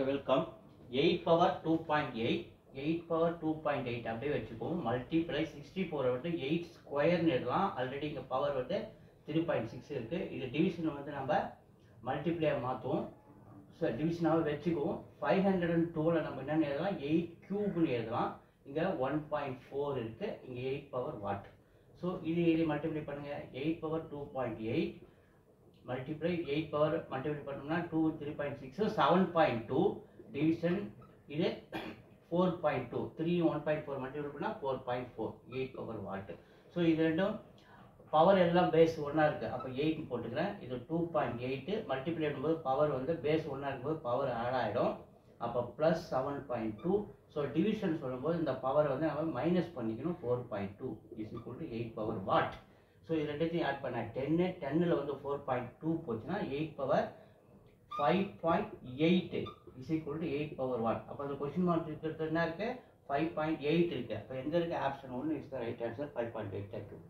Welcome. 8 power 2.8 8 power 2.8 அப்படியே வச்சுப்போம். Multiply 64 வந்து 8 ஸ்கொயர்னு எழுதலாம். ஆல்ரெடி இங்கே பவர் வந்து 3.6 இருக்கு. இது டிவிஷன் வந்து நம்ம மல்டிப்ளையை மாற்றுவோம். ஸோ டிவிஷனாகவே வச்சுக்குவோம். 512 நம்ம என்னென்னு எழுதலாம், 8 கியூப்னு எழுதலாம். இங்கே 1.4 இருக்கு, இங்கே 8 பவர் வாட். ஸோ இது மல்டிப்ளை பண்ணுங்க. 8 பவர் 2.8 multiply 8 power multiply பண்ணோம்னா 2 3.6 7.2 division இது 4.2 3 1.4 multiply பண்ணா 4.4 8 power watt. ஸோ இது ரெண்டும் பவர் எல்லாம் பேஸ் ஒன்றா இருக்குது, அப்போ 8 போட்டுக்கிறேன். இது 2.8 மல்டிப்ளை பண்ணும்போது பவர் வந்து பேஸ் ஒன்றா இருக்கும்போது பவர் ஆட் ஆகிடும். அப்போ ப்ளஸ் 7.2. ஸோ டிவிஷன் சொல்லும்போது இந்த பவரை வந்து நம்ம மைனஸ் பண்ணிக்கணும். 4.2 is equal to 8 power watt. So இது ரெண்டுத்தையும் ஆட் பண்ண 10 வந்து 4.2 போச்சுன்னா 8 power 5.8 is equal to 8 power watt. அப்போ அந்த கொஸ்டின் மார்க் இருக்கிறது என்ன இருக்குது, 5.8 இருக்குது. அப்போ எங்கே இருக்குது, option 1 is the right answer. 5.8.